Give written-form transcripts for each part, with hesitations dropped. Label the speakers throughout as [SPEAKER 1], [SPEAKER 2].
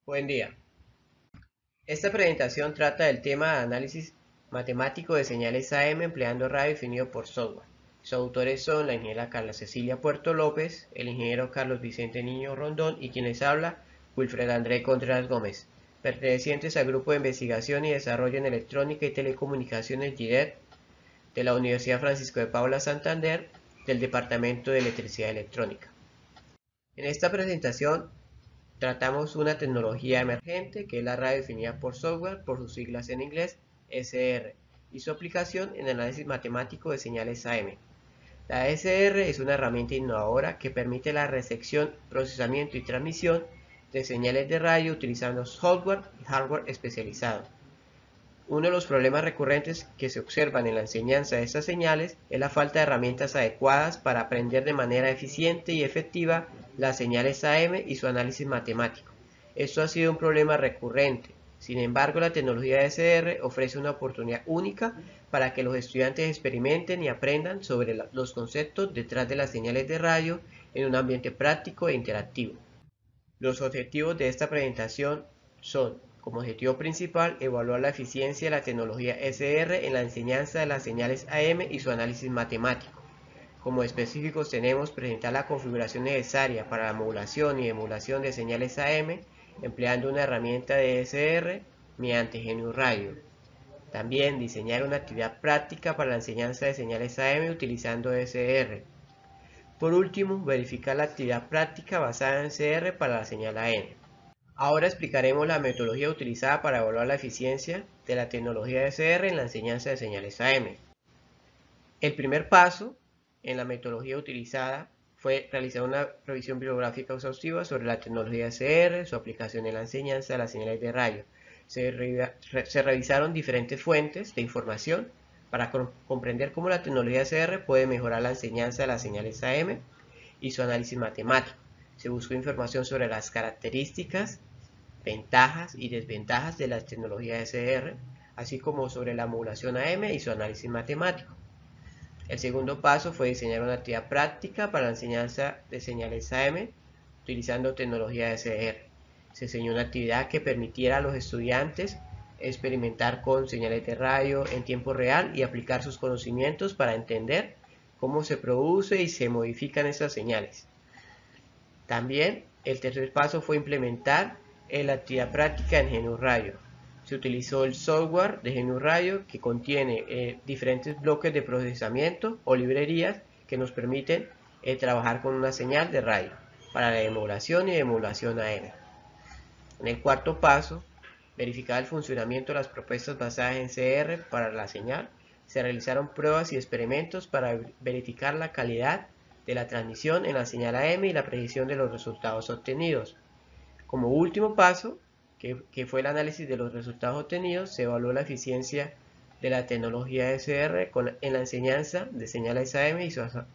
[SPEAKER 1] Buen día. Esta presentación trata del tema de análisis matemático de señales AM empleando radio definido por software. Sus autores son la ingeniera Carla Cecilia Puerto López, el ingeniero Carlos Vicente Niño Rondón y quien les habla, Wilfred André Contreras Gómez, pertenecientes al Grupo de Investigación y Desarrollo en Electrónica y Telecomunicaciones GIDET de la Universidad Francisco de Paula Santander del Departamento de Electricidad Electrónica. En esta presentación tratamos una tecnología emergente que es la radio definida por software, por sus siglas en inglés SR, y su aplicación en análisis matemático de señales AM. La SR es una herramienta innovadora que permite la recepción, procesamiento y transmisión de señales de radio utilizando software y hardware especializado. Uno de los problemas recurrentes que se observan en la enseñanza de estas señales es la falta de herramientas adecuadas para aprender de manera eficiente y efectiva las señales AM y su análisis matemático. Esto ha sido un problema recurrente. Sin embargo, la tecnología SR ofrece una oportunidad única para que los estudiantes experimenten y aprendan sobre los conceptos detrás de las señales de radio en un ambiente práctico e interactivo. Los objetivos de esta presentación son, como objetivo principal, evaluar la eficiencia de la tecnología SR en la enseñanza de las señales AM y su análisis matemático. Como específicos tenemos presentar la configuración necesaria para la modulación y emulación de señales AM empleando una herramienta de SR mediante GNU Radio. También diseñar una actividad práctica para la enseñanza de señales AM utilizando SR. Por último, verificar la actividad práctica basada en CR para la señal AM. Ahora explicaremos la metodología utilizada para evaluar la eficiencia de la tecnología SR en la enseñanza de señales AM. El primer paso en la metodología utilizada fue realizar una revisión bibliográfica exhaustiva sobre la tecnología SR, su aplicación en la enseñanza de las señales de radio. Se revisaron diferentes fuentes de información para comprender cómo la tecnología SR puede mejorar la enseñanza de las señales AM y su análisis matemático. Se buscó información sobre las características, ventajas y desventajas de la tecnología SR, así como sobre la modulación AM y su análisis matemático. El segundo paso fue diseñar una actividad práctica para la enseñanza de señales AM utilizando tecnología SR. Se diseñó una actividad que permitiera a los estudiantes experimentar con señales de radio en tiempo real y aplicar sus conocimientos para entender cómo se produce y se modifican esas señales. También el tercer paso fue implementar la actividad práctica en GNU Radio. Se utilizó el software de GNU Radio que contiene diferentes bloques de procesamiento o librerías que nos permiten trabajar con una señal de radio para la emulación y emulación AM. En el cuarto paso, verificar el funcionamiento de las propuestas basadas en CR para la señal. Se realizaron pruebas y experimentos para verificar la calidad de la transmisión en la señal AM y la precisión de los resultados obtenidos. Como último paso, que fue el análisis de los resultados obtenidos, se evaluó la eficiencia de la tecnología SR en la enseñanza de señales AM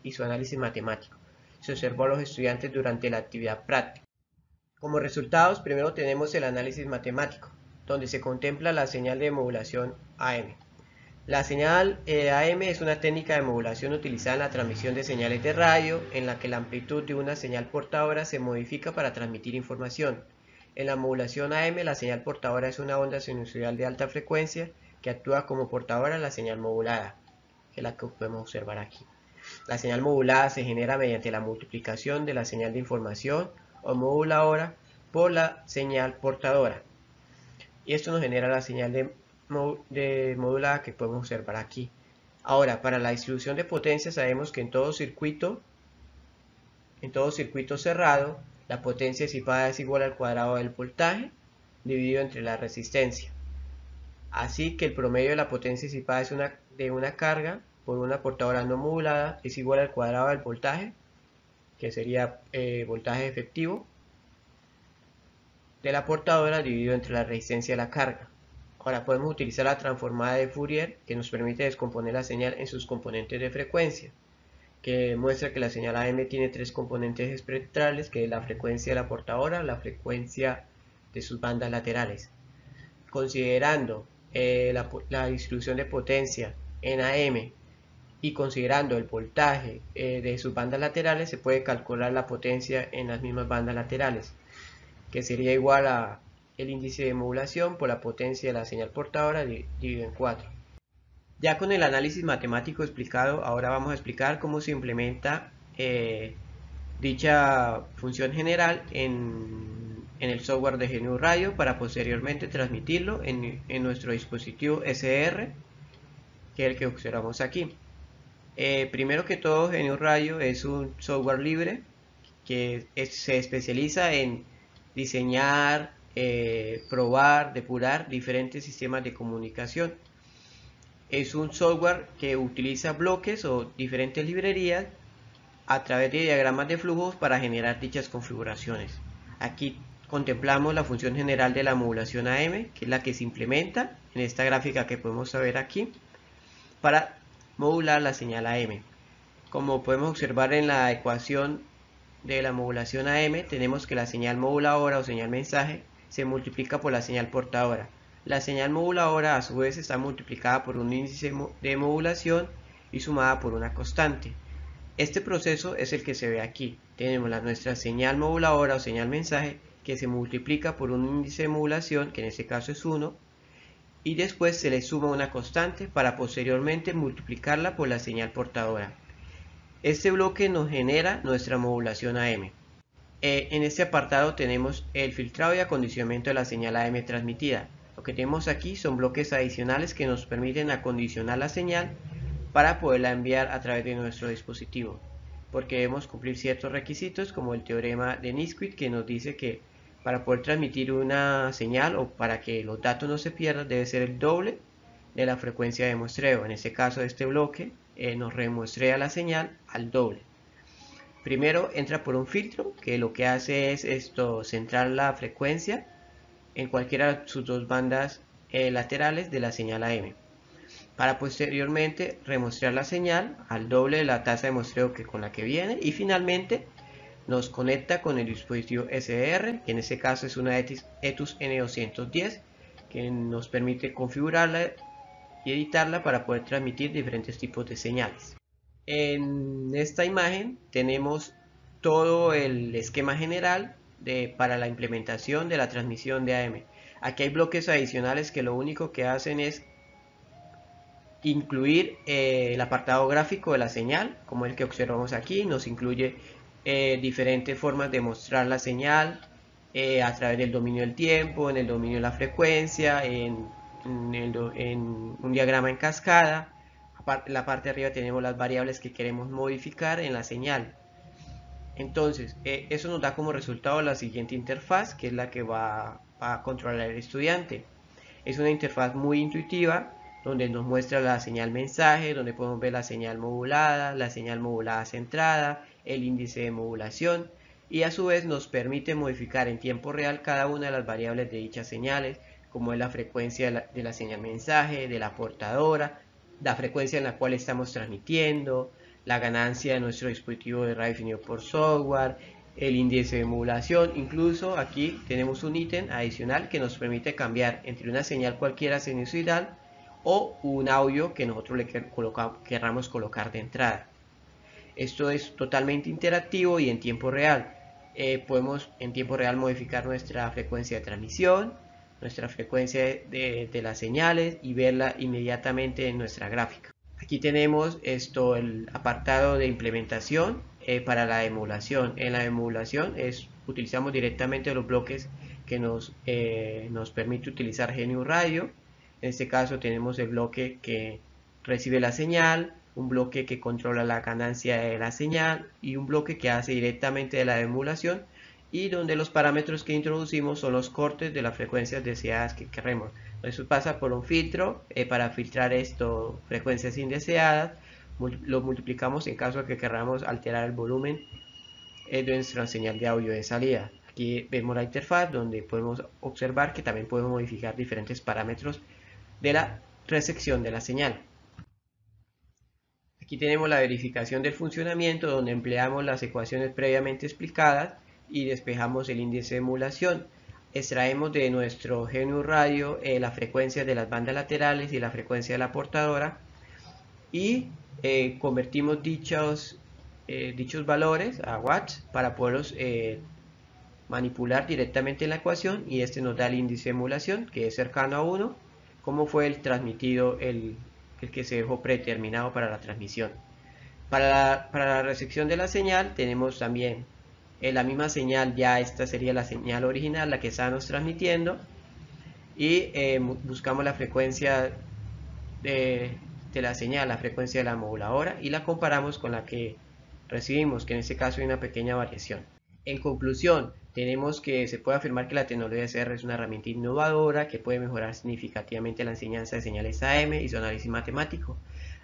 [SPEAKER 1] y su análisis matemático. Se observó a los estudiantes durante la actividad práctica. Como resultados, primero tenemos el análisis matemático, donde se contempla la señal de modulación AM. La señal AM es una técnica de modulación utilizada en la transmisión de señales de radio, en la que la amplitud de una señal portadora se modifica para transmitir información. En la modulación AM, la señal portadora es una onda sinusoidal de alta frecuencia que actúa como portadora de la señal modulada, que es la que podemos observar aquí. La señal modulada se genera mediante la multiplicación de la señal de información o moduladora por la señal portadora. Y esto nos genera la señal de modulada que podemos observar aquí. Ahora, para la distribución de potencia sabemos que en todo circuito cerrado, la potencia disipada es igual al cuadrado del voltaje dividido entre la resistencia. Así que el promedio de la potencia disipada de una carga por una portadora no modulada es igual al cuadrado del voltaje, que sería voltaje efectivo, de la portadora dividido entre la resistencia de la carga. Ahora podemos utilizar la transformada de Fourier que nos permite descomponer la señal en sus componentes de frecuencia, que muestra que la señal AM tiene tres componentes espectrales, que es la frecuencia de la portadora, la frecuencia de sus bandas laterales. Considerando la distribución de potencia en AM y considerando el voltaje de sus bandas laterales, se puede calcular la potencia en las mismas bandas laterales, que sería igual a el índice de modulación por la potencia de la señal portadora dividido en 4. Ya con el análisis matemático explicado, ahora vamos a explicar cómo se implementa dicha función general en el software de GNU Radio para posteriormente transmitirlo en nuestro dispositivo SR, que es el que observamos aquí. Primero que todo, GNU Radio es un software libre que se especializa en diseñar, probar, depurar diferentes sistemas de comunicación. Es un software que utiliza bloques o diferentes librerías a través de diagramas de flujos para generar dichas configuraciones. Aquí contemplamos la función general de la modulación AM, que es la que se implementa en esta gráfica que podemos ver aquí para modular la señal AM. Como podemos observar en la ecuación de la modulación AM, tenemos que la señal moduladora o señal mensaje se multiplica por la señal portadora. La señal moduladora a su vez está multiplicada por un índice de modulación y sumada por una constante. Este proceso es el que se ve aquí. Tenemos nuestra señal moduladora o señal mensaje que se multiplica por un índice de modulación, que en este caso es 1, y después se le suma una constante para posteriormente multiplicarla por la señal portadora. Este bloque nos genera nuestra modulación AM. En este apartado tenemos el filtrado y acondicionamiento de la señal AM transmitida. Lo que tenemos aquí son bloques adicionales que nos permiten acondicionar la señal para poderla enviar a través de nuestro dispositivo, porque debemos cumplir ciertos requisitos como el teorema de Nisquith, que nos dice que para poder transmitir una señal o para que los datos no se pierdan debe ser el doble de la frecuencia de muestreo. En este caso, este bloque nos remuestrea la señal al doble. Primero entra por un filtro que lo que hace es centrar la frecuencia en cualquiera de sus dos bandas laterales de la señal AM, para posteriormente remuestrear la señal al doble de la tasa de muestreo con la que viene, y finalmente nos conecta con el dispositivo SR, que en este caso es una ETUS N210, que nos permite configurarla y editarla para poder transmitir diferentes tipos de señales. En esta imagen tenemos todo el esquema general para la implementación de la transmisión de AM. Aquí hay bloques adicionales que lo único que hacen es incluir el apartado gráfico de la señal, como el que observamos aquí. Nos incluye diferentes formas de mostrar la señal a través del dominio del tiempo, en el dominio de la frecuencia, en un diagrama en cascada. En la parte de arriba tenemos las variables que queremos modificar en la señal. Entonces, eso nos da como resultado la siguiente interfaz, que es la que va a controlar el estudiante. Es una interfaz muy intuitiva, donde nos muestra la señal mensaje, donde podemos ver la señal modulada centrada, el índice de modulación, y a su vez nos permite modificar en tiempo real cada una de las variables de dichas señales, como es la frecuencia de la señal mensaje, de la portadora, la frecuencia en la cual estamos transmitiendo, la ganancia de nuestro dispositivo de radio definido por software, el índice de modulación. Incluso aquí tenemos un ítem adicional que nos permite cambiar entre una señal cualquiera sinusoidal o un audio que nosotros le querramos colocar de entrada. Esto es totalmente interactivo y en tiempo real. Podemos en tiempo real modificar nuestra frecuencia de transmisión, nuestra frecuencia de las señales y verla inmediatamente en nuestra gráfica. Aquí tenemos el apartado de implementación para la emulación. En la emulación utilizamos directamente los bloques que nos permite utilizar GNU Radio. En este caso tenemos el bloque que recibe la señal, un bloque que controla la ganancia de la señal y un bloque que hace directamente de la emulación, y donde los parámetros que introducimos son los cortes de las frecuencias deseadas que queremos. Eso pasa por un filtro para filtrar frecuencias indeseadas. Lo multiplicamos en caso de que queramos alterar el volumen de nuestra señal de audio de salida. Aquí vemos la interfaz donde podemos observar que también podemos modificar diferentes parámetros de la recepción de la señal. Aquí tenemos la verificación del funcionamiento, donde empleamos las ecuaciones previamente explicadas y despejamos el índice de emulación. Extraemos de nuestro GNU Radio la frecuencia de las bandas laterales y la frecuencia de la portadora, y convertimos dichos valores a watts para poderlos manipular directamente en la ecuación y este nos da el índice de emulación que es cercano a 1, como fue el transmitido, el que se dejó predeterminado para la transmisión. Para la recepción de la señal tenemos también la misma señal, ya esta sería la señal original, la que estábamos transmitiendo, y buscamos la frecuencia de la señal, la frecuencia de la moduladora, y la comparamos con la que recibimos, que en este caso hay una pequeña variación. En conclusión, tenemos que se puede afirmar que la tecnología SR es una herramienta innovadora que puede mejorar significativamente la enseñanza de señales AM y su análisis matemático.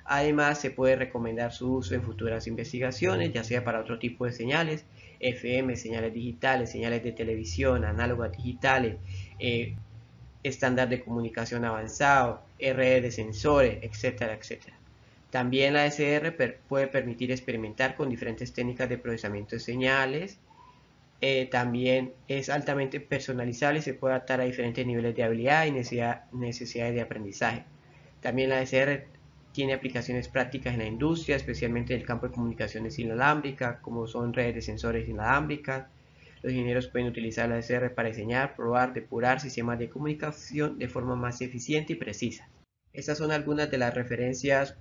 [SPEAKER 1] Además, se puede recomendar su uso en futuras investigaciones, ya sea para otro tipo de señales, FM, señales digitales, señales de televisión, análogas digitales, estándar de comunicación avanzado, redes de sensores, etcétera, etcétera. También la SR puede permitir experimentar con diferentes técnicas de procesamiento de señales. También es altamente personalizable y se puede adaptar a diferentes niveles de habilidad y necesidades de aprendizaje. También la SR tiene aplicaciones prácticas en la industria, especialmente en el campo de comunicaciones inalámbricas, como son redes de sensores inalámbricas. Los ingenieros pueden utilizar la SR para diseñar, probar, depurar sistemas de comunicación de forma más eficiente y precisa. Estas son algunas de las referencias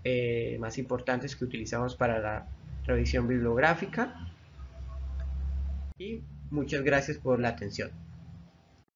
[SPEAKER 1] más importantes que utilizamos para la revisión bibliográfica y muchas gracias por la atención.